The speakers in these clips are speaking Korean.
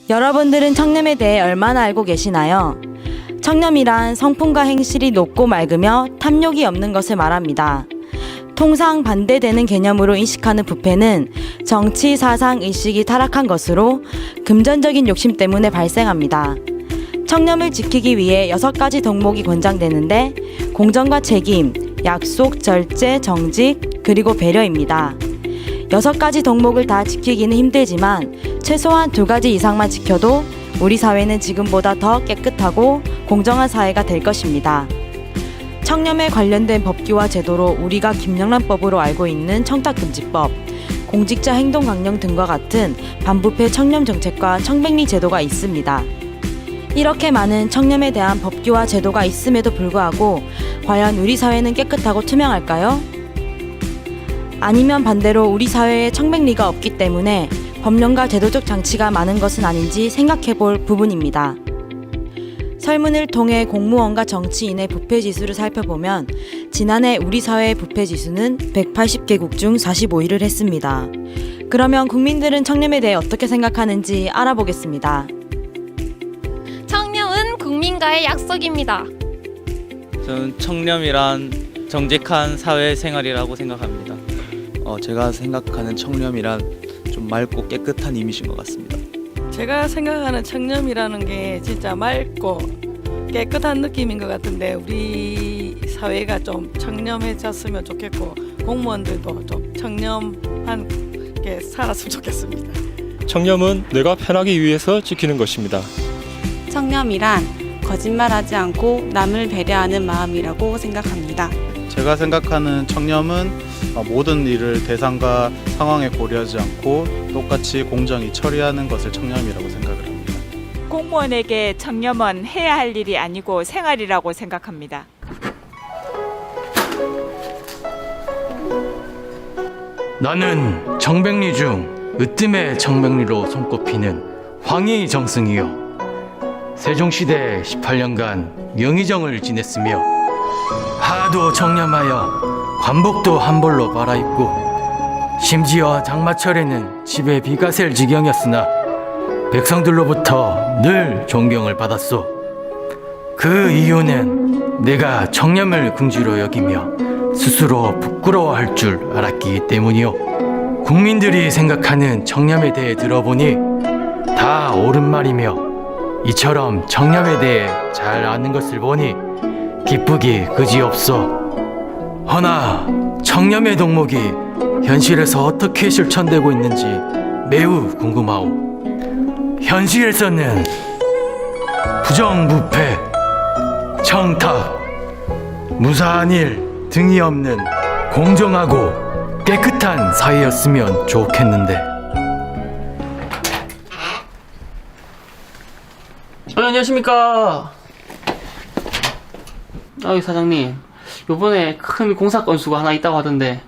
여러분들은 청렴에 대해 얼마나 알고 계시나요? 청렴이란 성품과 행실이 높고 맑으며 탐욕이 없는 것을 말합니다. 통상 반대되는 개념으로 인식하는 부패는 정치, 사상, 의식이 타락한 것으로 금전적인 욕심 때문에 발생합니다. 청렴을 지키기 위해 6가지 덕목이 권장되는데 공정과 책임, 약속, 절제, 정직, 그리고 배려입니다. 6가지 덕목을 다 지키기는 힘들지만 최소한 2가지 이상만 지켜도 우리 사회는 지금보다 더 깨끗하고 공정한 사회가 될 것입니다. 청렴에 관련된 법규와 제도로 우리가 김영란법으로 알고 있는 청탁금지법, 공직자 행동강령 등과 같은 반부패 청렴 정책과 청백리 제도가 있습니다. 이렇게 많은 청렴에 대한 법규와 제도가 있음에도 불구하고 과연 우리 사회는 깨끗하고 투명할까요? 아니면 반대로 우리 사회에 청백리가 없기 때문에 법령과 제도적 장치가 많은 것은 아닌지 생각해 볼 부분입니다. 설문을 통해 공무원과 정치인의 부패 지수를 살펴보면 지난해 우리 사회의 부패 지수는 180개국 중 45위를 했습니다. 그러면 국민들은 청렴에 대해 어떻게 생각하는지 알아보겠습니다. 청렴은 국민과의 약속입니다. 저는 청렴이란 정직한 사회생활이라고 생각합니다. 제가 생각하는 청렴이란 좀 맑고 깨끗한 이미지인 것 같습니다. 제가 생각하는 청렴이라는 게 진짜 맑고 깨끗한 느낌인 것 같은데 우리 사회가 좀 청렴해졌으면 좋겠고 공무원들도 좀 청렴하게 살았으면 좋겠습니다. 청렴은 내가 편하기 위해서 지키는 것입니다. 청렴이란 거짓말하지 않고 남을 배려하는 마음이라고 생각합니다. 제가 생각하는 청렴은 모든 일을 대상과 상황에 고려하지 않고 똑같이 공정히 처리하는 것을 청렴이라고 생각을 합니다. 공무원에게 청렴은 해야 할 일이 아니고 생활이라고 생각합니다. 나는 정백리 중 으뜸의 정백리로 손꼽히는 황희정승이요. 세종시대 18년간 명의정을 지냈으며 하도 청렴하여 관복도 한 벌로 갈아입고 심지어 장마철에는 집에 비가 셀 지경이었으나 백성들로부터 늘 존경을 받았소. 그 이유는 내가 청렴을 긍지로 여기며 스스로 부끄러워할 줄 알았기 때문이요. 국민들이 생각하는 청렴에 대해 들어보니 다 옳은 말이며 이처럼 청렴에 대해 잘 아는 것을 보니 기쁘기 그지없소. 허나 청렴의 덕목이 현실에서 어떻게 실천되고 있는지 매우 궁금하오. 현실에서는 부정부패, 청탁, 무사한 일 등이 없는 공정하고 깨끗한 사회였으면 좋겠는데. 안녕하십니까. 사장님, 요번에 큰 공사 건수가 하나 있다고 하던데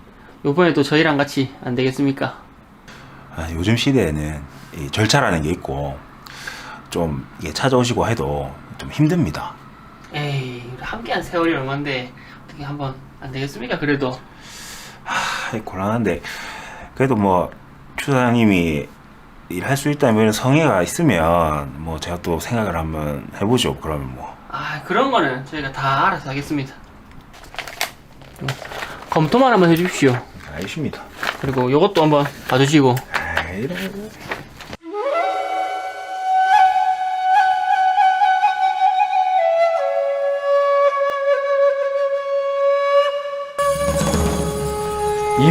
요번에도 저희랑 같이 안 되겠습니까? 요즘 시대에는 이 절차라는 게 있고 좀 이게 찾아오시고 해도 좀 힘듭니다. 에이, 함께한 세월이 얼만데 어떻게 한번 안 되겠습니까? 그래도 곤란한데 그래도 뭐 추 사장님이 일할 수 있다면 성의가 있으면 뭐 제가 또 생각을 한번 해보죠. 그러면 뭐 그런 거는 저희가 다 알아서 하겠습니다. 검토만 한번 해주십시오. 알겠습니다. 그리고 요것도 한번 봐주시고.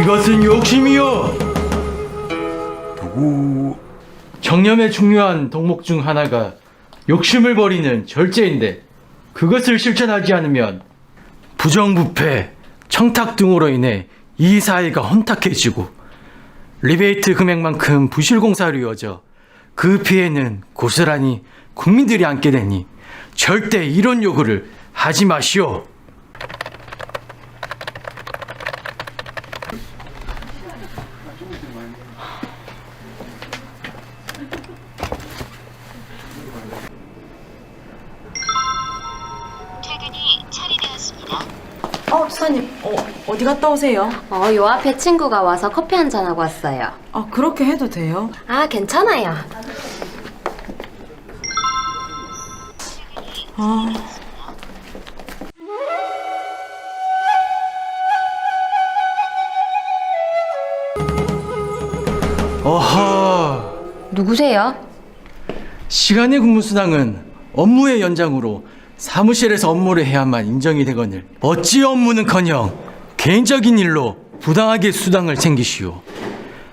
이것은 욕심이요. 누구? 청렴의 중요한 덕목 중 하나가 욕심을 버리는 절제인데 그것을 실천하지 않으면 부정부패, 청탁 등으로 인해 이 사회가 혼탁해지고 리베이트 금액만큼 부실공사로 이어져 그 피해는 고스란히 국민들이 안게 되니 절대 이런 요구를 하지 마시오. 수사님, 어디 갔다 오세요? 요 앞에 친구가 와서 커피 한잔하고 왔어요. 그렇게 해도 돼요? 괜찮아요. 어허. 누구세요? 시간의 근무수당은 업무의 연장으로 사무실에서 업무를 해야만 인정이 되거늘 어찌 업무는커녕 개인적인 일로 부당하게 수당을 챙기시오.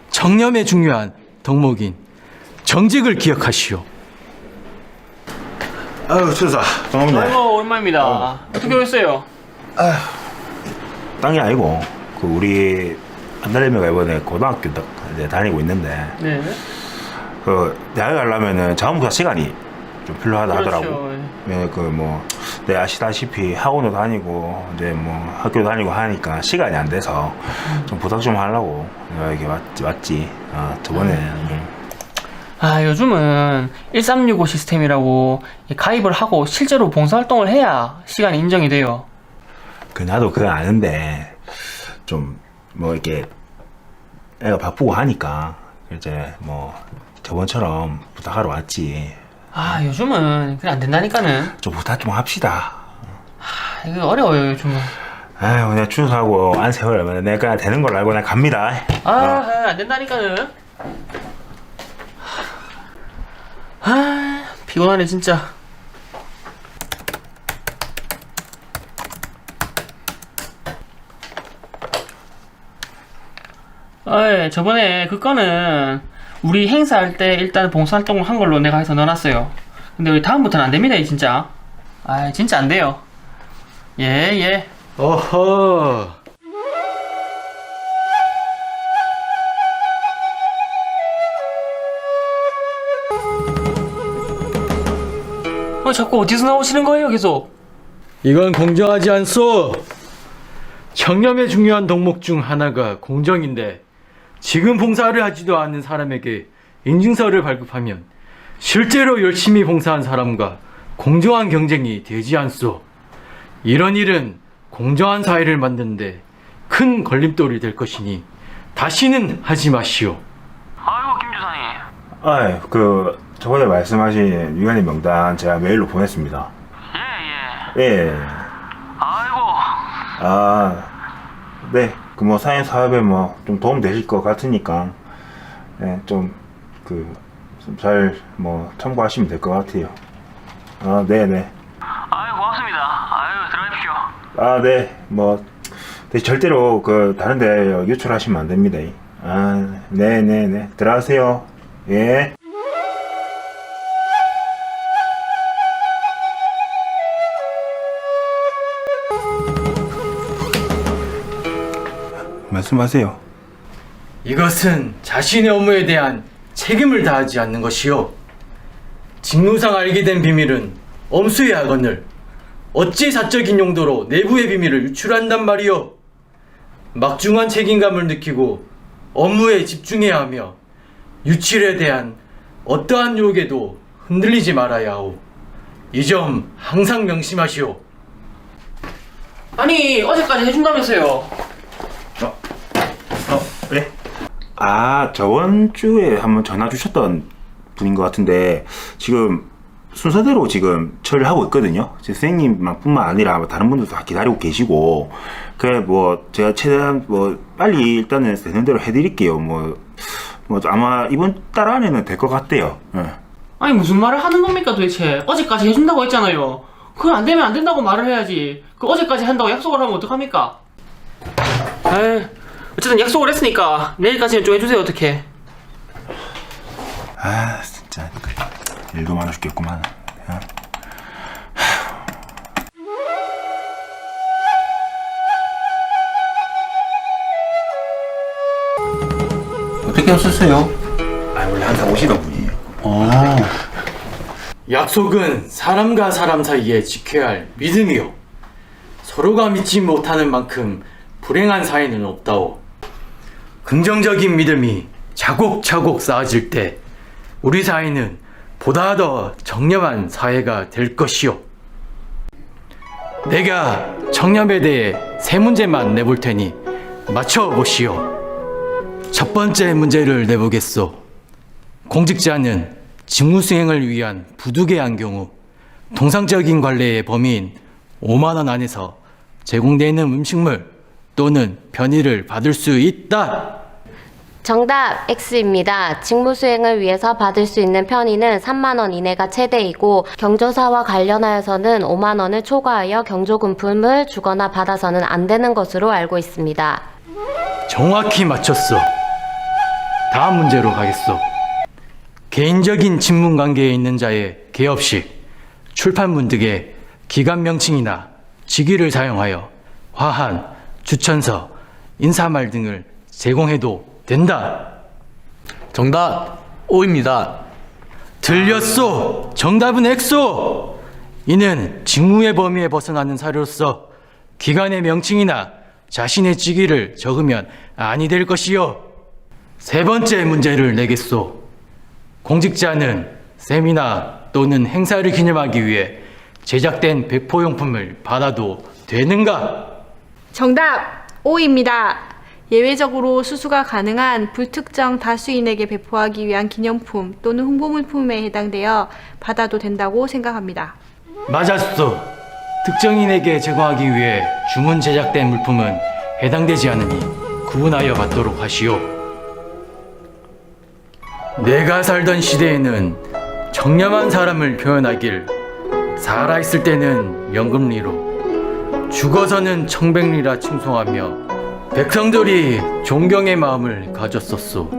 청렴에 중요한 덕목인 정직을 기억하시오. 아유 천사 반갑네. 아이고 오랜만입니다. 어떻게 오셨어요? 딴 게 아니고 그 우리 안달매가 이번에 고등학교 이제 다니고 있는데 네. 그 대학 가려면은 자원부사 시간이 좀 필요하다 하더라고. 그렇죠. 네, 그 뭐 내 아시다시피 학원도 다니고 이제 뭐 학교 다니고 하니까 시간이 안 돼서 좀 부탁 좀 하려고 내가 이게 맞지. 저번에 아 요즘은 1365 시스템이라고 가입을 하고 실제로 봉사활동을 해야 시간이 인정이 돼요. 그 나도 그건 아는데 좀 뭐 이렇게 애가 바쁘고 하니까 이제 뭐 저번처럼 부탁하러 왔지. 아 요즘은 그래 안 된다니까는. 좀 부탁 좀 합시다. 아 이거 어려워요 요즘은. 아유 내가 추석하고 안 세월하면 내가 그냥 되는 걸로 알고 그냥 갑니다. 안 된다니까는. 아 피곤하네 진짜. 저번에 그거는 우리 행사할 때 일단 봉사활동을 한 걸로 내가 해서 넣어놨어요. 근데 우리 다음부터는 안 됩니다, 진짜. 아, 진짜 안 돼요. 예. 어허. 자꾸 어디서 나오시는 거예요, 계속? 이건 공정하지 않소. 청렴의 중요한 덕목 중 하나가 공정인데 지금 봉사를 하지도 않는 사람에게 인증서를 발급하면 실제로 열심히 봉사한 사람과 공정한 경쟁이 되지 않소. 이런 일은 공정한 사회를 만드는데 큰 걸림돌이 될 것이니 다시는 하지 마시오. 아이고, 김 주사님. 아이 그 저번에 말씀하신 위원회 명단 제가 메일로 보냈습니다. 예. 아이고. 네. 그 뭐 사회 사업에 뭐 좀 도움 되실 것 같으니까 좀 잘 뭐 참고하시면 될 것 같아요. 네네. 아이고, 고맙습니다. 아이고, 들어가십시오. 네. 뭐 절대로 그 다른데 유출하시면 안 됩니다. 네네네. 들어가세요. 예. 말씀하세요. 이것은 자신의 업무에 대한 책임을 다하지 않는 것이요. 직무상 알게 된 비밀은 엄수해야 하거늘 어찌 사적인 용도로 내부의 비밀을 유출한단 말이요. 막중한 책임감을 느끼고 업무에 집중해야 하며 유출에 대한 어떠한 유혹에도 흔들리지 말아야 하오. 이 점 항상 명심하시오. 아니, 어제까지 해준다면서요. 네? 저번 주에 한번 전화 주셨던 분인 것 같은데 지금 순서대로 지금 처리를 하고 있거든요. 선생님만 뿐만 아니라 다른 분들도 다 기다리고 계시고 그래 뭐 제가 최대한 뭐 빨리 일단은 되는 대로 해드릴게요. 뭐 아마 이번 달 안에는 될 것 같대요. 아니, 무슨 말을 하는 겁니까 도대체? 어제까지 해준다고 했잖아요. 그건 안 되면 안 된다고 말을 해야지. 그 어제까지 한다고 약속을 하면 어떡합니까? 어쨌든 약속을 했으니까 내일까지는 좀 해주세요. 어떡해. 진짜 일도 많아 죽겠구만. 어떻게 오셨어요? 원래 항상 오시던 분이에요. 약속은 사람과 사람 사이에 지켜야 할 믿음이요. 서로가 믿지 못하는 만큼 불행한 사이는 없다오. 긍정적인 믿음이 차곡차곡 쌓아질 때 우리 사회는 보다 더 청렴한 사회가 될 것이오. 내가 청렴에 대해 3문제만 내볼 테니 맞춰보시오. 첫 번째 문제를 내보겠소. 공직자는 직무수행을 위한 부득이한 경우 통상적인 관례의 범위인 5만 원 안에서 제공되는 음식물 또는 편의를 받을 수 있다. 정답 X입니다. 직무 수행을 위해서 받을 수 있는 편의는 3만 원 이내가 최대이고 경조사와 관련하여서는 5만 원을 초과하여 경조금품을 주거나 받아서는 안 되는 것으로 알고 있습니다. 정확히 맞췄어. 다음 문제로 가겠어. 개인적인 친분 관계에 있는 자의 개업식, 출판문 등의 기관 명칭이나 직위를 사용하여 화한, 추천서, 인사말 등을 제공해도 된다. 정답 O입니다. 틀렸소. 정답은 X오. 이는 직무의 범위에 벗어나는 사료로서 기관의 명칭이나 자신의 직위를 적으면 아니 될 것이요. 세 번째 문제를 내겠소. 공직자는 세미나 또는 행사를 기념하기 위해 제작된 백포용품을 받아도 되는가? 정답 O입니다. 예외적으로 수수가 가능한 불특정 다수인에게 배포하기 위한 기념품 또는 홍보물품에 해당되어 받아도 된다고 생각합니다. 맞았소. 특정인에게 제공하기 위해 주문 제작된 물품은 해당되지 않으니 구분하여 받도록 하시오. 내가 살던 시대에는 청렴한 사람을 표현하길 살아있을 때는 연금리로 죽어서는 청백리라 칭송하며 백성들이 존경의 마음을 가졌었소.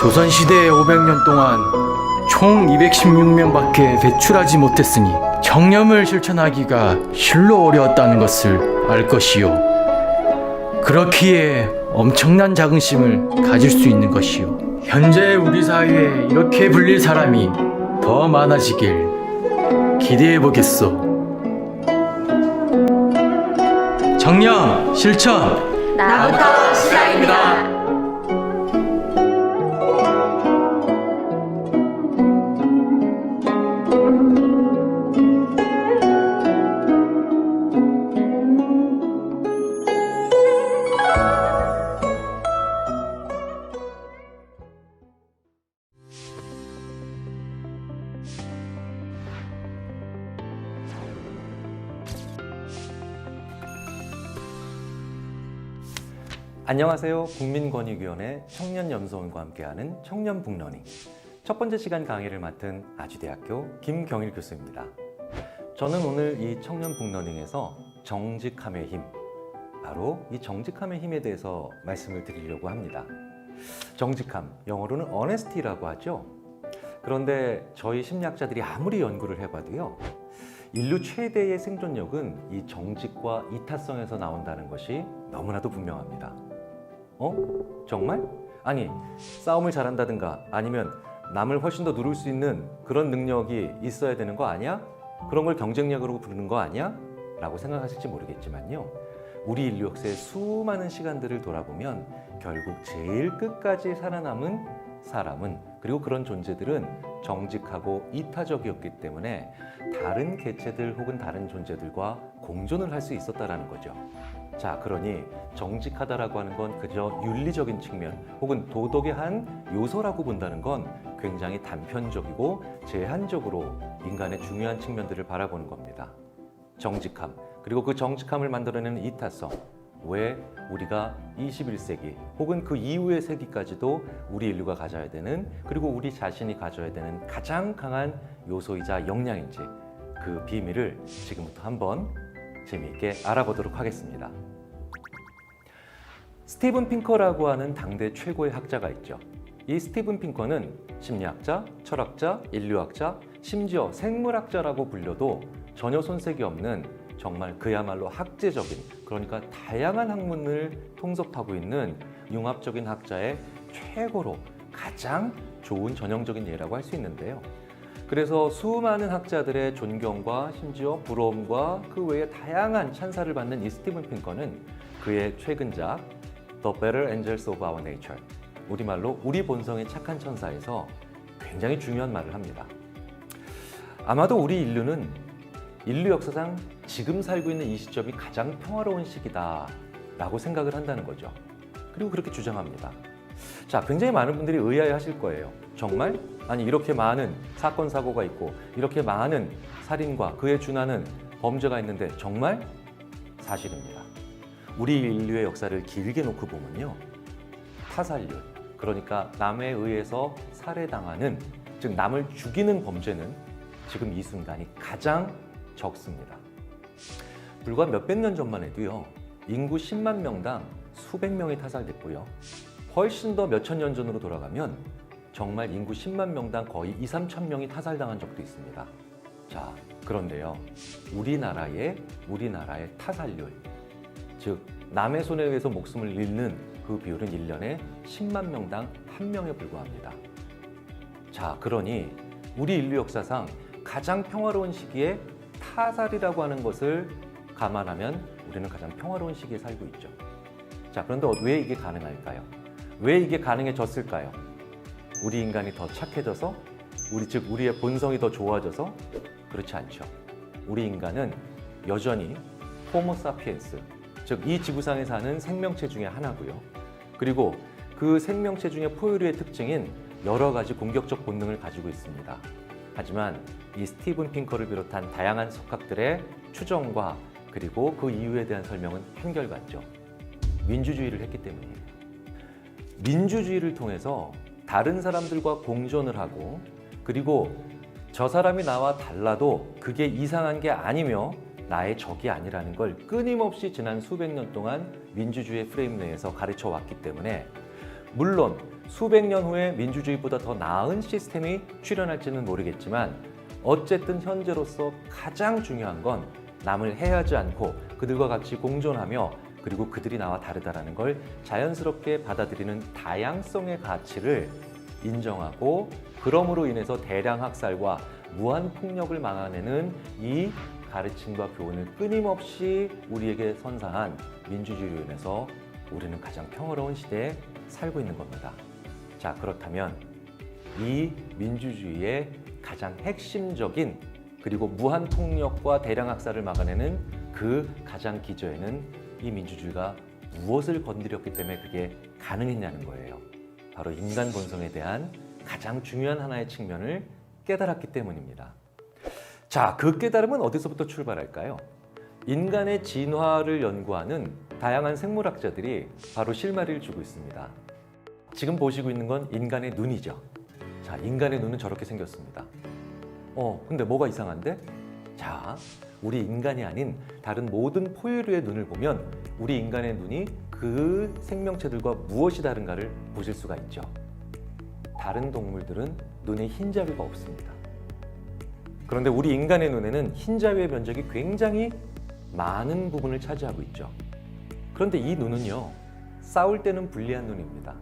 조선시대 500년 동안 총 216명밖에 배출하지 못했으니 청렴을 실천하기가 실로 어려웠다는 것을 알 것이요. 그렇기에 엄청난 자긍심을 가질 수 있는 것이요. 현재 우리 사회에 이렇게 불릴 사람이 더 많아지길 기대해 보겠소. 청렴 실천 나부터 시작입니다. 안녕하세요. 국민권익위원회 청년연수원과 함께하는 청년북러닝 첫 번째 시간 강의를 맡은 아주대학교 김경일 교수입니다. 저는 오늘 이 청년북러닝에서 정직함의 힘, 바로 이 정직함의 힘에 대해서 말씀을 드리려고 합니다. 정직함, 영어로는 honesty라고 하죠. 그런데 저희 심리학자들이 아무리 연구를 해봐도요, 인류 최대의 생존력은 이 정직과 이타성에서 나온다는 것이 너무나도 분명합니다. 정말? 아니, 싸움을 잘한다든가 아니면 남을 훨씬 더 누를 수 있는 그런 능력이 있어야 되는 거 아니야? 그런 걸 경쟁력으로 부르는 거 아니야? 라고 생각하실지 모르겠지만요. 우리 인류 역사의 수많은 시간들을 돌아보면 결국 제일 끝까지 살아남은 사람은, 그리고 그런 존재들은 정직하고 이타적이었기 때문에 다른 개체들 혹은 다른 존재들과 공존을 할 수 있었다는 거죠. 자, 그러니 정직하다라고 하는 건 그저 윤리적인 측면 혹은 도덕의 한 요소라고 본다는 건 굉장히 단편적이고 제한적으로 인간의 중요한 측면들을 바라보는 겁니다. 정직함, 그리고 그 정직함을 만들어내는 이타성, 왜 우리가 21세기 혹은 그 이후의 세기까지도 우리 인류가 가져야 되는, 그리고 우리 자신이 가져야 되는 가장 강한 요소이자 역량인지, 그 비밀을 지금부터 한번 재미있게 알아보도록 하겠습니다. 스티븐 핑커라고 하는 당대 최고의 학자가 있죠. 이 스티븐 핑커는 심리학자, 철학자, 인류학자, 심지어 생물학자라고 불려도 전혀 손색이 없는 정말 그야말로 학제적인, 그러니까 다양한 학문을 통섭하고 있는 융합적인 학자의 최고로 가장 좋은 전형적인 예라고 할 수 있는데요. 그래서 수많은 학자들의 존경과 심지어 부러움과 그 외에 다양한 찬사를 받는 이 스티븐 핑커는 그의 최근작 The Better Angels of Our Nature, 우리말로 우리 본성의 착한 천사에서 굉장히 중요한 말을 합니다. 아마도 우리 인류는 인류 역사상 지금 살고 있는 이 시점이 가장 평화로운 시기다 라고 생각을 한다는 거죠. 그리고 그렇게 주장합니다. 자, 굉장히 많은 분들이 의아해 하실 거예요. 정말? 아니 이렇게 많은 사건 사고가 있고 이렇게 많은 살인과 그에 준하는 범죄가 있는데 정말 사실입니다. 우리 인류의 역사를 길게 놓고 보면요. 타살률, 그러니까 남에 의해서 살해당하는, 즉 남을 죽이는 범죄는 지금 이 순간이 가장 적습니다. 불과 몇백 년 전만 해도요. 인구 10만 명당 수백 명이 타살됐고요. 훨씬 더 몇천 년 전으로 돌아가면 정말 인구 10만 명당 거의 2, 3천 명이 타살당한 적도 있습니다. 자, 그런데요. 우리나라의 타살률, 즉 남의 손에 의해서 목숨을 잃는 그 비율은 1년에 10만 명당 1명에 불과합니다. 자, 그러니 우리 인류 역사상 가장 평화로운 시기에 타살이라고 하는 것을 감안하면 우리는 가장 평화로운 시기에 살고 있죠. 자, 그런데 왜 이게 가능할까요? 왜 이게 가능해졌을까요? 우리 인간이 더 착해져서? 우리의 본성이 더 좋아져서? 그렇지 않죠. 우리 인간은 여전히 호모사피엔스, 즉 이 지구상에 사는 생명체 중에 하나고요. 그리고 그 생명체 중에 포유류의 특징인 여러 가지 공격적 본능을 가지고 있습니다. 하지만 이 스티븐 핑커를 비롯한 다양한 석학들의 추정과 그리고 그 이유에 대한 설명은 한결같죠. 민주주의를 했기 때문이에요. 민주주의를 통해서 다른 사람들과 공존을 하고, 그리고 저 사람이 나와 달라도 그게 이상한 게 아니며 나의 적이 아니라는 걸 끊임없이 지난 수백 년 동안 민주주의의 프레임 내에서 가르쳐 왔기 때문에, 물론 수백 년 후에 민주주의보다 더 나은 시스템이 출현할지는 모르겠지만 어쨌든 현재로서 가장 중요한 건 남을 해하지 않고 그들과 같이 공존하며, 그리고 그들이 나와 다르다라는 걸 자연스럽게 받아들이는 다양성의 가치를 인정하고, 그럼으로 인해서 대량 학살과 무한 폭력을 막아내는 이 가르침과 교훈을 끊임없이 우리에게 선사한 민주주의로 인해서 우리는 가장 평화로운 시대에 살고 있는 겁니다. 자, 그렇다면 이 민주주의의 가장 핵심적인, 그리고 무한 폭력과 대량 학살을 막아내는 그 가장 기저에는 이 민주주의가 무엇을 건드렸기 때문에 그게 가능했냐는 거예요. 바로 인간 본성에 대한 가장 중요한 하나의 측면을 깨달았기 때문입니다. 자, 그 깨달음은 어디서부터 출발할까요? 인간의 진화를 연구하는 다양한 생물학자들이 바로 실마리를 주고 있습니다. 지금 보시고 있는 건 인간의 눈이죠. 자, 인간의 눈은 저렇게 생겼습니다. 근데 뭐가 이상한데? 자, 우리 인간이 아닌 다른 모든 포유류의 눈을 보면 우리 인간의 눈이 그 생명체들과 무엇이 다른가를 보실 수가 있죠. 다른 동물들은 눈에 흰자위가 없습니다. 그런데 우리 인간의 눈에는 흰자위의 면적이 굉장히 많은 부분을 차지하고 있죠. 그런데 이 눈은요, 싸울 때는 불리한 눈입니다.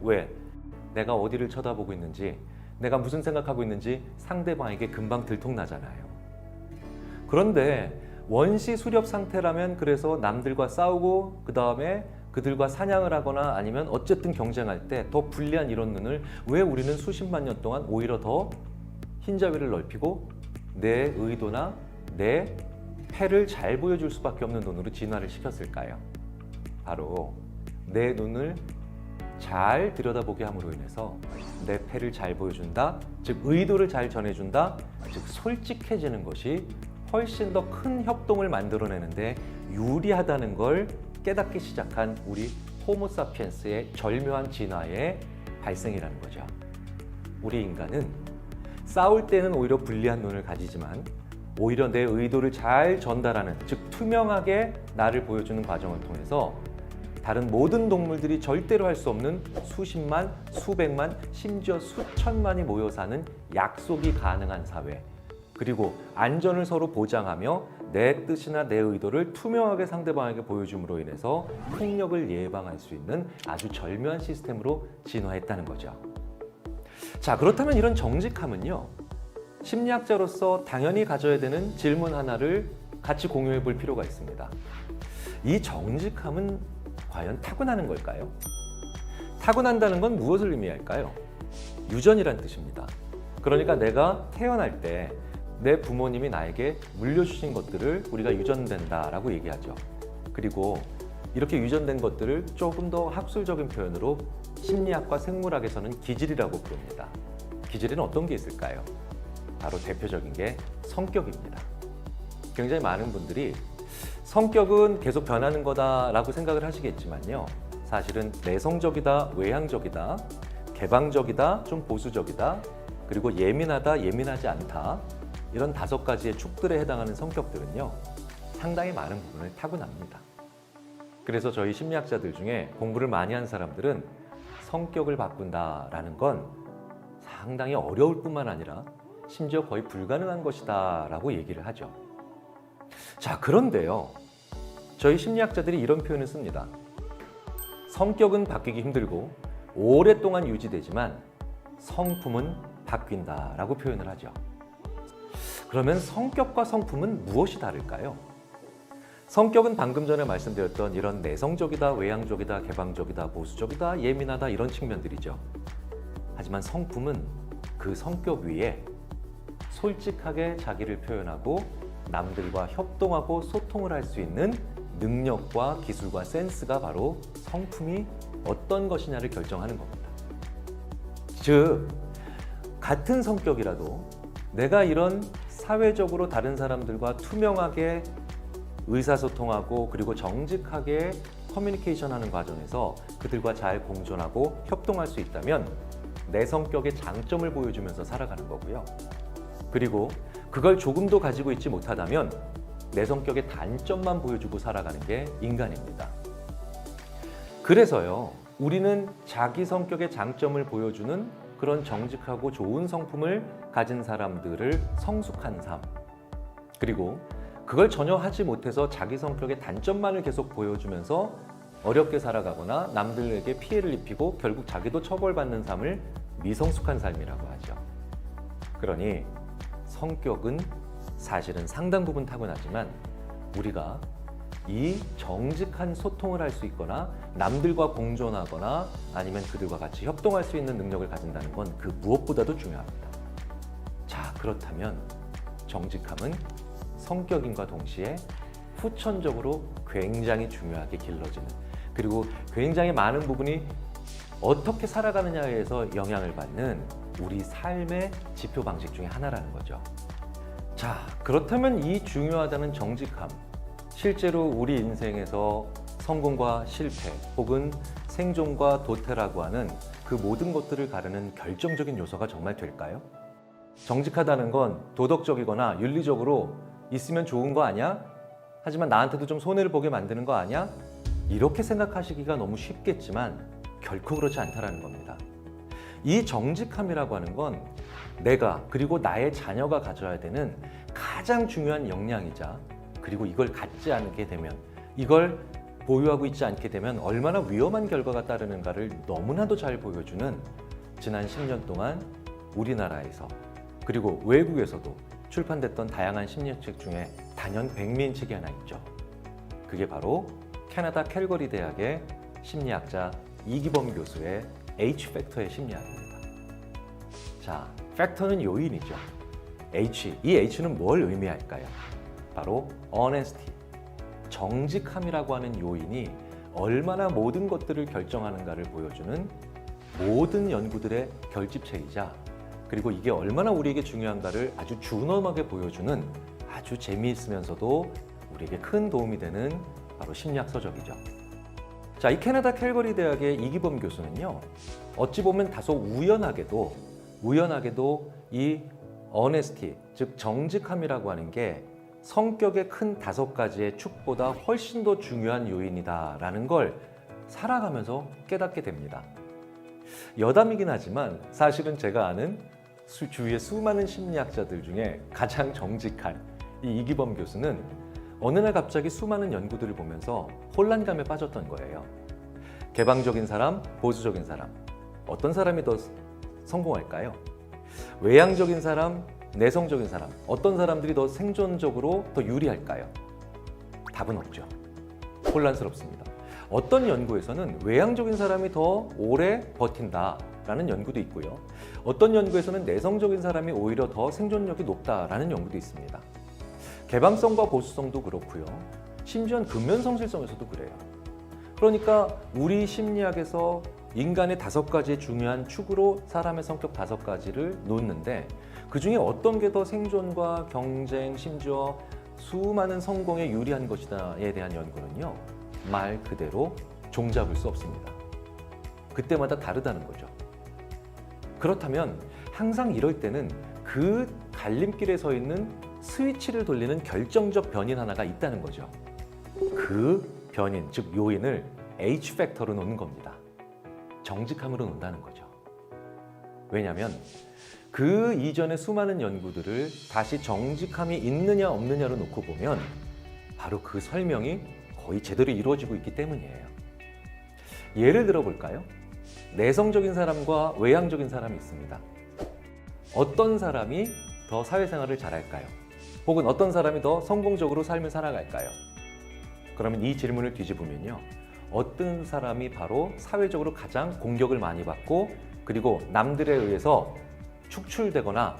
왜? 내가 어디를 쳐다보고 있는지, 내가 무슨 생각하고 있는지 상대방에게 금방 들통나잖아요. 그런데 원시 수렵 상태라면 그래서 남들과 싸우고 그 다음에 그들과 사냥을 하거나 아니면 어쨌든 경쟁할 때 더 불리한 이런 눈을 왜 우리는 수십만 년 동안 오히려 더 흰자위를 넓히고 내 의도나 내 패를 잘 보여줄 수밖에 없는 눈으로 진화를 시켰을까요? 바로 내 눈을 잘 들여다보게 함으로 인해서 내 패를 잘 보여준다, 즉 의도를 잘 전해준다, 즉 솔직해지는 것이 훨씬 더 큰 협동을 만들어내는데 유리하다는 걸 깨닫기 시작한 우리 호모사피엔스의 절묘한 진화의 발생이라는 거죠. 우리 인간은 싸울 때는 오히려 불리한 눈을 가지지만 오히려 내 의도를 잘 전달하는, 즉 투명하게 나를 보여주는 과정을 통해서 다른 모든 동물들이 절대로 할 수 없는 수십만, 수백만, 심지어 수천만이 모여 사는 약속이 가능한 사회, 그리고 안전을 서로 보장하며 내 뜻이나 내 의도를 투명하게 상대방에게 보여줌으로 인해서 폭력을 예방할 수 있는 아주 절묘한 시스템으로 진화했다는 거죠. 자, 그렇다면 이런 정직함은요, 심리학자로서 당연히 가져야 되는 질문 하나를 같이 공유해 볼 필요가 있습니다. 이 정직함은 과연 타고나는 걸까요? 타고난다는 건 무엇을 의미할까요? 유전이란 뜻입니다. 그러니까 내가 태어날 때 내 부모님이 나에게 물려주신 것들을 우리가 유전된다라고 얘기하죠. 그리고 이렇게 유전된 것들을 조금 더 학술적인 표현으로 심리학과 생물학에서는 기질이라고 부릅니다. 기질에는 어떤 게 있을까요? 바로 대표적인 게 성격입니다. 굉장히 많은 분들이 성격은 계속 변하는 거다라고 생각을 하시겠지만요. 사실은 내성적이다, 외향적이다, 개방적이다, 좀 보수적이다, 그리고 예민하다, 예민하지 않다, 이런 5가지의 축들에 해당하는 성격들은요, 상당히 많은 부분을 타고납니다. 그래서 저희 심리학자들 중에 공부를 많이 한 사람들은 성격을 바꾼다라는 건 상당히 어려울 뿐만 아니라 심지어 거의 불가능한 것이다 라고 얘기를 하죠. 자, 그런데요, 저희 심리학자들이 이런 표현을 씁니다. 성격은 바뀌기 힘들고 오랫동안 유지되지만 성품은 바뀐다 라고 표현을 하죠. 그러면 성격과 성품은 무엇이 다를까요? 성격은 방금 전에 말씀드렸던 이런 내성적이다, 외향적이다, 개방적이다, 보수적이다, 예민하다, 이런 측면들이죠. 하지만 성품은 그 성격 위에 솔직하게 자기를 표현하고 남들과 협동하고 소통을 할 수 있는 능력과 기술과 센스가 바로 성품이 어떤 것이냐를 결정하는 겁니다. 즉, 같은 성격이라도 내가 이런 사회적으로 다른 사람들과 투명하게 의사소통하고 그리고 정직하게 커뮤니케이션하는 과정에서 그들과 잘 공존하고 협동할 수 있다면 내 성격의 장점을 보여주면서 살아가는 거고요. 그리고 그걸 조금도 가지고 있지 못하다면 내 성격의 단점만 보여주고 살아가는 게 인간입니다. 그래서요, 우리는 자기 성격의 장점을 보여주는 그런 정직하고 좋은 성품을 가진 사람들을 성숙한 삶, 그리고 그걸 전혀 하지 못해서 자기 성격의 단점만을 계속 보여주면서 어렵게 살아가거나 남들에게 피해를 입히고 결국 자기도 처벌받는 삶을 미성숙한 삶이라고 하죠. 그러니 성격은 사실은 상당 부분 타고나지만 우리가 이 정직한 소통을 할 수 있거나 남들과 공존하거나 아니면 그들과 같이 협동할 수 있는 능력을 가진다는 건 그 무엇보다도 중요합니다. 자, 그렇다면 정직함은 성격임과 동시에 후천적으로 굉장히 중요하게 길러지는, 그리고 굉장히 많은 부분이 어떻게 살아가느냐에서 영향을 받는 우리 삶의 지표 방식 중에 하나라는 거죠. 자, 그렇다면 이 중요하다는 정직함, 실제로 우리 인생에서 성공과 실패 혹은 생존과 도태라고 하는 그 모든 것들을 가르는 결정적인 요소가 정말 될까요? 정직하다는 건 도덕적이거나 윤리적으로 있으면 좋은 거 아니야? 하지만 나한테도 좀 손해를 보게 만드는 거 아니야? 이렇게 생각하시기가 너무 쉽겠지만 결코 그렇지 않다는 겁니다. 이 정직함이라고 하는 건 내가 그리고 나의 자녀가 가져야 되는 가장 중요한 역량이자, 그리고 이걸 갖지 않게 되면, 이걸 보유하고 있지 않게 되면 얼마나 위험한 결과가 따르는가를 너무나도 잘 보여주는 지난 10년 동안 우리나라에서 그리고 외국에서도 출판됐던 다양한 심리학 책 중에 단연 백미인 책이 하나 있죠. 그게 바로 캐나다 캘거리 대학의 심리학자 이기범 교수의 H팩터의 심리학입니다. 자, 팩터는 요인이죠. 이 H는 뭘 의미할까요? 바로 honesty, 정직함이라고 하는 요인이 얼마나 모든 것들을 결정하는가를 보여주는 모든 연구들의 결집체이자, 그리고 이게 얼마나 우리에게 중요한가를 아주 준엄하게 보여주는 아주 재미있으면서도 우리에게 큰 도움이 되는 바로 심리학 서적이죠. 자, 이 캐나다 캘거리 대학의 이기범 교수는요, 어찌 보면 다소 우연하게도 이 honesty, 즉 정직함이라고 하는 게 성격의 큰 5가지의 축보다 훨씬 더 중요한 요인이다라는 걸 살아가면서 깨닫게 됩니다. 여담이긴 하지만 사실은 제가 아는 주위의 수많은 심리학자들 중에 가장 정직한 이 이기범 교수는 어느 날 갑자기 수많은 연구들을 보면서 혼란감에 빠졌던 거예요. 개방적인 사람, 보수적인 사람, 어떤 사람이 더 성공할까요? 외향적인 사람, 내성적인 사람, 어떤 사람들이 더 생존적으로 더 유리할까요? 답은 없죠. 혼란스럽습니다. 어떤 연구에서는 외향적인 사람이 더 오래 버틴다라는 연구도 있고요. 어떤 연구에서는 내성적인 사람이 오히려 더 생존력이 높다라는 연구도 있습니다. 개방성과 보수성도 그렇고요. 심지어는 근면성실성에서도 그래요. 그러니까 우리 심리학에서 인간의 5가지의 중요한 축으로 사람의 성격 5가지를 놓는데 그중에 어떤 게 더 생존과 경쟁, 심지어 수많은 성공에 유리한 것이다에 대한 연구는요, 말 그대로 종잡을 수 없습니다. 그때마다 다르다는 거죠. 그렇다면 항상 이럴 때는 그 갈림길에 서 있는 스위치를 돌리는 결정적 변인 하나가 있다는 거죠. 그 변인, 즉 요인을 H팩터로 놓는 겁니다. 정직함으로 놓는다는 거죠. 왜냐하면 그 이전의 수많은 연구들을 다시 정직함이 있느냐 없느냐로 놓고 보면 바로 그 설명이 거의 제대로 이루어지고 있기 때문이에요. 예를 들어 볼까요? 내성적인 사람과 외향적인 사람이 있습니다. 어떤 사람이 더 사회생활을 잘할까요? 혹은 어떤 사람이 더 성공적으로 삶을 살아갈까요? 그러면 이 질문을 뒤집으면요, 어떤 사람이 바로 사회적으로 가장 공격을 많이 받고 그리고 남들에 의해서 축출되거나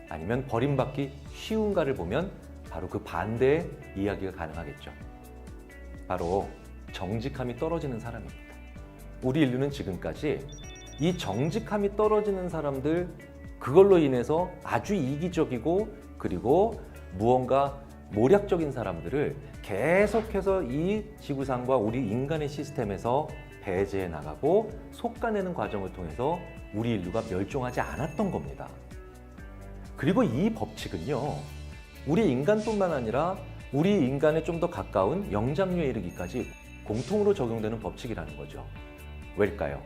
아니면 버림받기 쉬운가를 보면 바로 그 반대의 이야기가 가능하겠죠. 바로 정직함이 떨어지는 사람입니다. 우리 인류는 지금까지 이 정직함이 떨어지는 사람들, 그걸로 인해서 아주 이기적이고 그리고 무언가 모략적인 사람들을 계속해서 이 지구상과 우리 인간의 시스템에서 배제해 나가고 솎아내는 과정을 통해서 우리 인류가 멸종하지 않았던 겁니다. 그리고 이 법칙은요, 우리 인간뿐만 아니라 우리 인간에 좀 더 가까운 영장류에 이르기까지 공통으로 적용되는 법칙이라는 거죠. 왜일까요?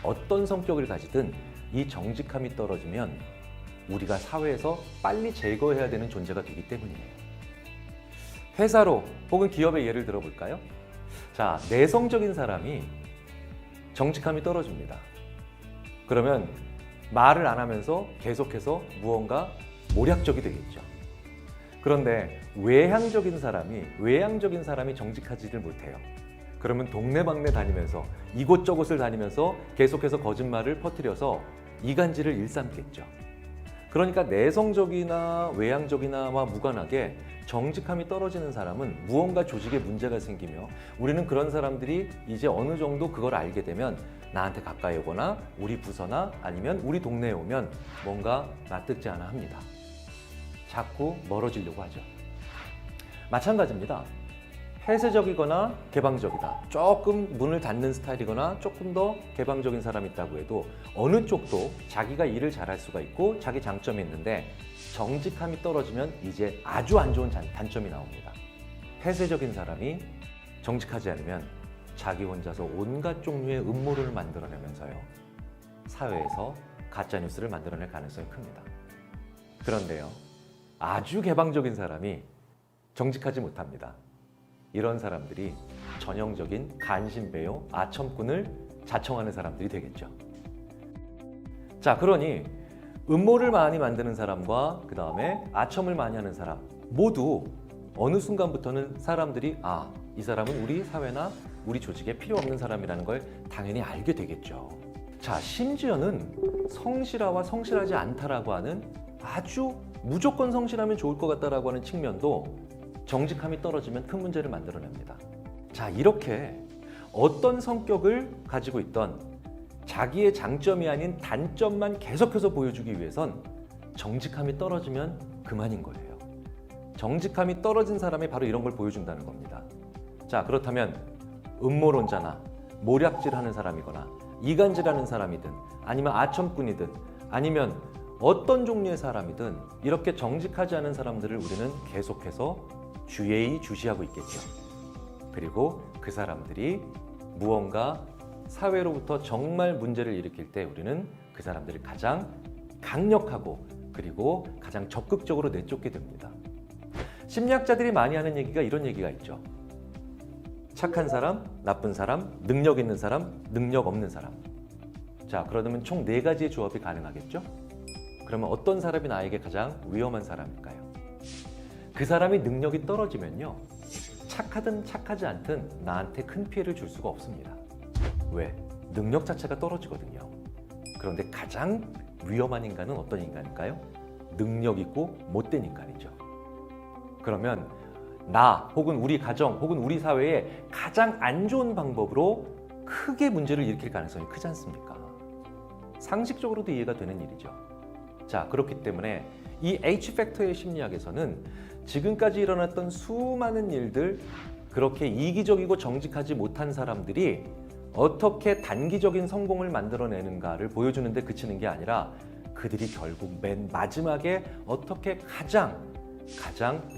어떤 성격을 가지든 이 정직함이 떨어지면 우리가 사회에서 빨리 제거해야 되는 존재가 되기 때문이에요. 회사로 혹은 기업의 예를 들어볼까요? 자, 내성적인 사람이 정직함이 떨어집니다. 그러면 말을 안 하면서 계속해서 무언가 모략적이 되겠죠. 그런데 외향적인 사람이 정직하지를 못해요. 그러면 동네방네 다니면서 이곳저곳을 다니면서 계속해서 거짓말을 퍼뜨려서 이간질을 일삼겠죠. 그러니까 내성적이나 외향적이나와 무관하게 정직함이 떨어지는 사람은 무언가 조직에 문제가 생기며 우리는 그런 사람들이 이제 어느 정도 그걸 알게 되면 나한테 가까이 오거나 우리 부서나 아니면 우리 동네에 오면 뭔가 낯뜨지 않아 합니다. 자꾸 멀어지려고 하죠. 마찬가지입니다. 폐쇄적이거나 개방적이다. 조금 문을 닫는 스타일이거나 조금 더 개방적인 사람이 있다고 해도 어느 쪽도 자기가 일을 잘할 수가 있고 자기 장점이 있는데 정직함이 떨어지면 이제 아주 안 좋은 단점이 나옵니다. 폐쇄적인 사람이 정직하지 않으면 자기 혼자서 온갖 종류의 음모를 만들어내면서요, 사회에서 가짜뉴스를 만들어낼 가능성이 큽니다. 그런데요, 아주 개방적인 사람이 정직하지 못합니다. 이런 사람들이 전형적인 간신배요, 아첨꾼을 자청하는 사람들이 되겠죠. 자, 그러니 음모를 많이 만드는 사람과 그 다음에 아첨을 많이 하는 사람 모두 어느 순간부터는 사람들이 이 사람은 우리 사회나 우리 조직에 필요 없는 사람이라는 걸 당연히 알게 되겠죠. 자, 심지어는 성실하와 성실하지 않다라고 하는 아주 무조건 성실하면 좋을 것 같다라고 하는 측면도 정직함이 떨어지면 큰 문제를 만들어냅니다. 자, 이렇게 어떤 성격을 가지고 있던 자기의 장점이 아닌 단점만 계속해서 보여주기 위해선 정직함이 떨어지면 그만인 거예요. 정직함이 떨어진 사람이 바로 이런 걸 보여준다는 겁니다. 자, 그렇다면 음모론자나 모략질하는 사람이거나 이간질하는 사람이든 아니면 아첨꾼이든 아니면 어떤 종류의 사람이든 이렇게 정직하지 않은 사람들을 우리는 계속해서 주시하고 있겠죠. 그리고 그 사람들이 무언가 사회로부터 정말 문제를 일으킬 때 우리는 그 사람들을 가장 강력하고 그리고 가장 적극적으로 내쫓게 됩니다. 심리학자들이 많이 하는 얘기가 이런 얘기가 있죠. 착한 사람, 나쁜 사람, 능력 있는 사람, 능력 없는 사람. 자, 그러면 총 4가지의 조합이 가능하겠죠? 그러면 어떤 사람이 나에게 가장 위험한 사람일까요? 그 사람이 능력이 떨어지면요, 착하든 착하지 않든 나한테 큰 피해를 줄 수가 없습니다. 왜? 능력 자체가 떨어지거든요. 그런데 가장 위험한 인간은 어떤 인간일까요? 능력 있고 못된 인간이죠. 그러면 나 혹은 우리 가정 혹은 우리 사회에 가장 안 좋은 방법으로 크게 문제를 일으킬 가능성이 크지 않습니까? 상식적으로도 이해가 되는 일이죠. 자, 그렇기 때문에 이 H팩터의 심리학에서는 지금까지 일어났던 수많은 일들, 그렇게 이기적이고 정직하지 못한 사람들이 어떻게 단기적인 성공을 만들어내는가를 보여주는 데 그치는 게 아니라 그들이 결국 맨 마지막에 어떻게 가장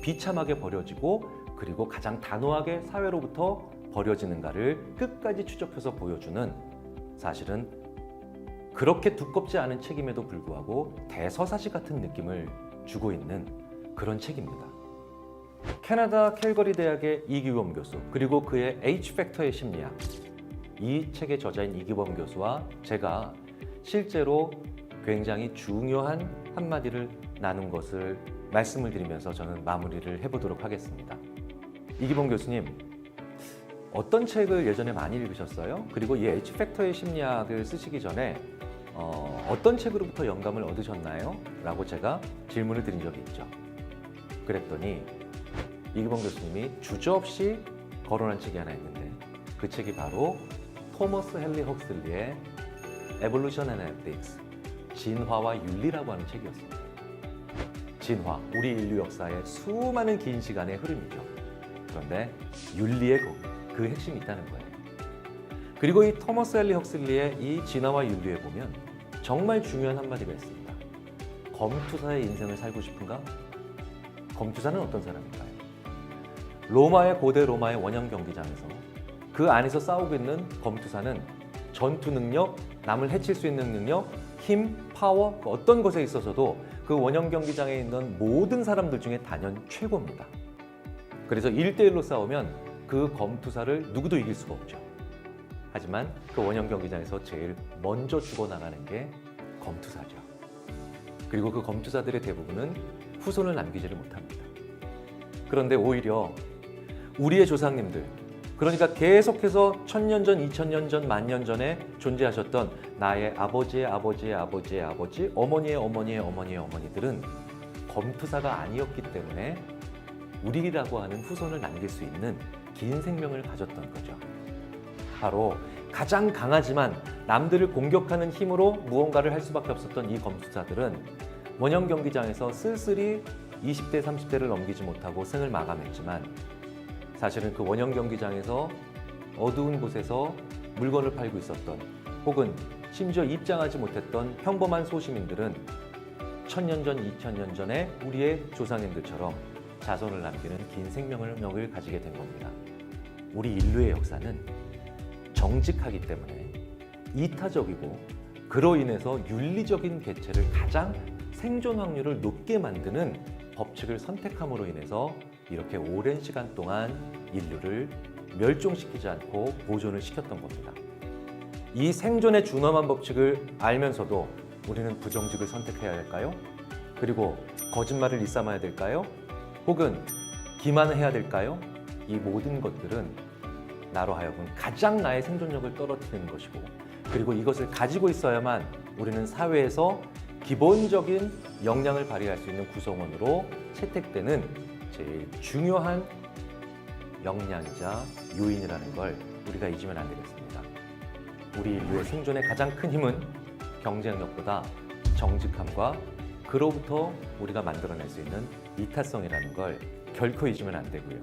비참하게 버려지고 그리고 가장 단호하게 사회로부터 버려지는가를 끝까지 추적해서 보여주는, 사실은 그렇게 두껍지 않은 책임에도 불구하고 대서사시 같은 느낌을 주고 있는 그런 책입니다. 캐나다 캘거리 대학의 이기범 교수, 그리고 그의 H팩터의 심리학, 이 책의 저자인 이기범 교수와 제가 실제로 굉장히 중요한 한마디를 나눈 것을 말씀을 드리면서 저는 마무리를 해보도록 하겠습니다. 이기범 교수님, 어떤 책을 예전에 많이 읽으셨어요? 그리고 이 H팩터의 심리학을 쓰시기 전에 어떤 책으로부터 영감을 얻으셨나요? 라고 제가 질문을 드린 적이 있죠. 그랬더니 이기범 교수님이 주저없이 거론한 책이 하나 있는데, 그 책이 바로 토머스 헨리 헉슬리의 Evolution and Ethics, 진화와 윤리라고 하는 책이었습니다. 진화, 우리 인류 역사의 수많은 긴 시간의 흐름이죠. 그런데 윤리의 그 핵심이 있다는 거예요. 그리고 이 토머스 헨리 헉슬리의 이 진화와 윤리에 보면 정말 중요한 한마디가 있습니다. 검투사의 인생을 살고 싶은가? 검투사는 어떤 사람일까요? 고대 로마의 원형 경기장에서 그 안에서 싸우고 있는 검투사는 전투 능력, 남을 해칠 수 있는 능력, 힘, 파워, 어떤 것에 있어서도 그 원형 경기장에 있는 모든 사람들 중에 단연 최고입니다. 그래서 1대1로 싸우면 그 검투사를 누구도 이길 수가 없죠. 하지만 그 원형 경기장에서 제일 먼저 죽어나가는 게 검투사죠. 그리고 그 검투사들의 대부분은 후손을 남기지를 못합니다. 그런데 오히려 우리의 조상님들, 그러니까 계속해서 1000년 전, 2000년 전, 만년 전에 존재하셨던 나의 아버지의 아버지의 아버지의 아버지, 어머니의 어머니의 어머니의 어머니들은 검투사가 아니었기 때문에 우리라고 하는 후손을 남길 수 있는 긴 생명을 가졌던 거죠. 바로 가장 강하지만 남들을 공격하는 힘으로 무언가를 할 수밖에 없었던 이 검투사들은 원형 경기장에서 쓸쓸히 20대, 30대를 넘기지 못하고 생을 마감했지만, 사실은 그 원형 경기장에서 어두운 곳에서 물건을 팔고 있었던, 혹은 심지어 입장하지 못했던 평범한 소시민들은 1000년 전, 2000년 전에 우리의 조상님들처럼 자손을 남기는 긴 생명력을 가지게 된 겁니다. 우리 인류의 역사는 정직하기 때문에 이타적이고, 그로 인해서 윤리적인 개체를 가장 생존 확률을 높게 만드는 법칙을 선택함으로 인해서 이렇게 오랜 시간 동안 인류를 멸종시키지 않고 보존을 시켰던 겁니다. 이 생존에 준엄한 법칙을 알면서도 우리는 부정직을 선택해야 할까요? 그리고 거짓말을 일삼아야 될까요? 혹은 기만을 해야 될까요? 이 모든 것들은 나로 하여금 가장 나의 생존력을 떨어뜨리는 것이고, 그리고 이것을 가지고 있어야만 우리는 사회에서 기본적인 역량을 발휘할 수 있는 구성원으로 채택되는 제일 중요한 역량이자 요인이라는 걸 우리가 잊으면 안 되겠습니다. 우리 인류의 생존의 가장 큰 힘은 경쟁력보다 정직함과 그로부터 우리가 만들어낼 수 있는 이타성이라는 걸 결코 잊으면 안 되고요.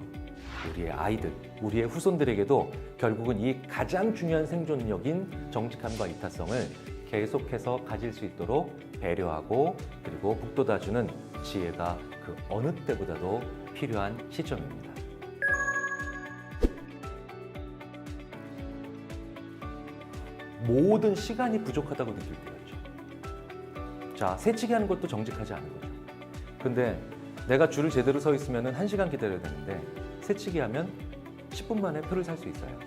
우리의 아이들, 우리의 후손들에게도 결국은 이 가장 중요한 생존력인 정직함과 이타성을 계속해서 가질 수 있도록 배려하고, 그리고 북돋아주는 지혜가 그 어느 때보다도 필요한 시점입니다. 모든 시간이 부족하다고 느낄 때였죠. 자, 새치기 하는 것도 정직하지 않은 거죠. 근데 내가 줄을 제대로 서 있으면 1시간 기다려야 되는데 새치기 하면 10분 만에 표를 살 수 있어요.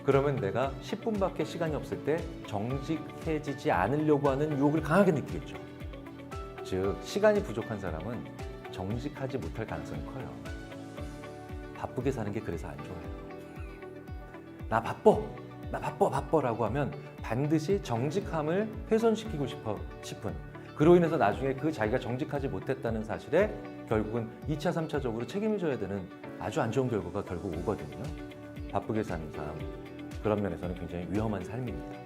그러면 내가 10분밖에 시간이 없을 때 정직해지지 않으려고 하는 유혹을 강하게 느끼겠죠. 즉, 시간이 부족한 사람은 정직하지 못할 가능성이 커요. 바쁘게 사는 게 그래서 안 좋아요. 나 바빠라고 하면 반드시 정직함을 훼손시키고 싶은, 그로 인해서 나중에 그 자기가 정직하지 못했다는 사실에 결국은 2차, 3차적으로 책임을 져야 되는 아주 안 좋은 결과가 결국 오거든요. 바쁘게 사는 삶, 그런 면에서는 굉장히 위험한 삶입니다.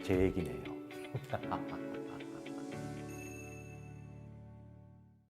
제 얘기네요.